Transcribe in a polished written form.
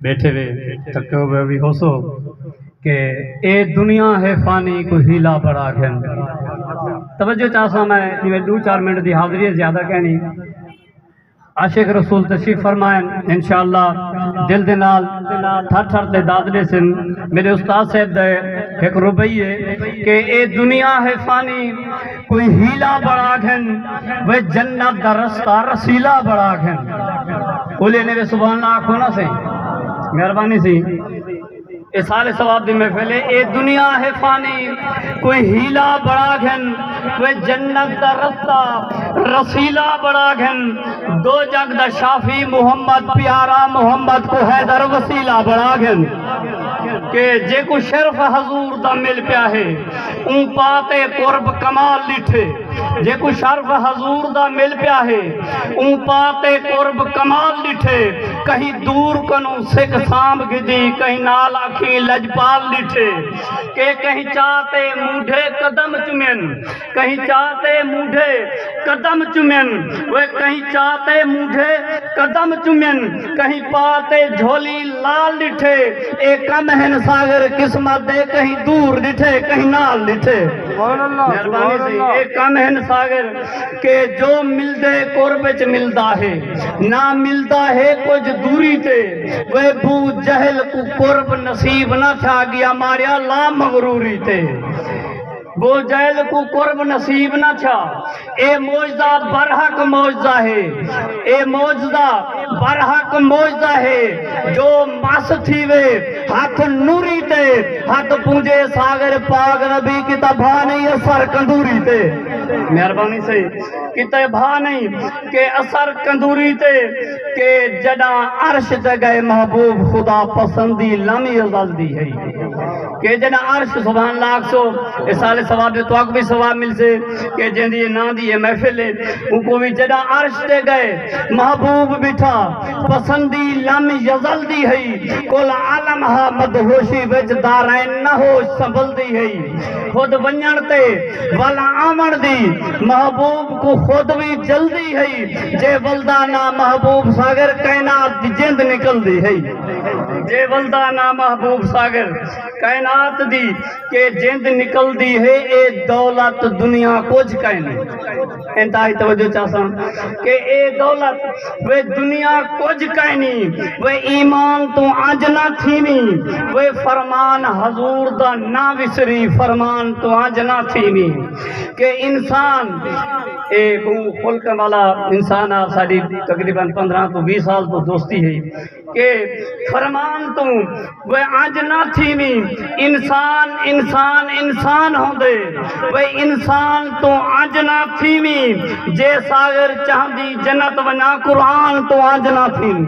بیٹھے ہوئے تھکے ہوئے بھی ہو سو کہ اے دنیا ہے فانی کو ہیلا بڑا گھن توجہ چاہتا میں 2-4 منٹ دی حاضری ہے زیادہ کہنی عاشق رسول تشریف فرمائیں انشاءاللہ دل دے نال تھر تھر تے دادلے سن میرے استاد صاحب دے ایک ربیے کہ اے دنیا ہے فانی کوئی ہیلا بڑا گھن وہ جنت دا رستہ رسیلا بڑا گھن بولے نے سبحان اللہ آنکھوں نہ سے مہربانی سی اے سارے ثواب دی محفل ہے اے دنیا ہے فانی کوئی ہیلا بڑا گھن وہ جنت دا رستہ رسیلا بڑا گھن دو جگ دا شافی محمد پیارا محمد کو حیدر وسیلہ بڑا گھن کہ جے کو شرف حضور دا مل پیا ہے ان پاتے قرب کمال لٹھے جے کو شرف حضور دا مل پیا ہے ان پاتے قرب کمال لٹھے کہیں دور کنو سکھ سامب گدی کہیں نال آکھی لجپال لٹھے کہ کہیں چاہتے موڈھے قدم چمین کہیں چاہتے موڈھے قدم چمین وہ کہیں چاہتے موڈھے قدم چمین کہیں پاتے جھولی لال لٹھے ایک کم ہے ساگر قسمت دے کہیں دور لٹھے کہیں نال لٹھے مہربانی سے ایک کم ہے ساگر کہ جو مل دے قربچ ملدا ہے نہ ملدا ہے کچھ دوری تے وہ بو جہل کو قرب نصیب نہ تھا گیا ماریا لا مغروری تے بو جہل کو قرب نصیب نہ تھا اے موجزہ برحق موجزہ ہے اے موجزہ برحق موجزہ ہے جو ماس تھی وے ہاتھ نوری تے ہاتھ پونجے ساگر پاک نبی کتاب بھا نہیں اثر کندوری تے مہربانی سے کتاب بھا نہیں کہ اثر کندوری تے کہ جڑا عرش تے گئے محبوب خدا پسندی لمی ازل دی ہے کہ جنا عرش سبحان اللہ سو اس سال ثواب دے تو بھی ثواب مل سے کہ جن دی نا دی محفل ہے ان کو بھی جنا عرش تے گئے محبوب بٹھا پسندی لم یزل دی ہے کل عالم ہا مدہوشی وچ دارائن نہ ہوش سنبھل دی ہے خود ونجن تے والا آمن دی محبوب کو خود بھی جلدی ہے جے ولدانا محبوب ساگر کائنات دی جند نکل دی ہے جے ولدانا محبوب ساگر کائنات دی کہ جند نکل دی ہے اے دولت دنیا کچھ کہنے انتہائی توجہ چاہتا کہ اے دولت وہ دنیا کچھ کہنی وہ ایمان تو آجنا تھیمی وہ فرمان حضور دا نا وسری فرمان تو آجنا تھیمی کہ انسان ایک خلق والا انسان آپ ساڑی تقریباً 15 تو 20 سال تو دوستی ہے کہ فرمان تو وہ آج نہ تھیمی انسان انسان انسان ہوں دے وہ انسان تو آج نہ تھیمی جے ساگر چاہدی جنت ونا قرآن تو آج نہ تھیمی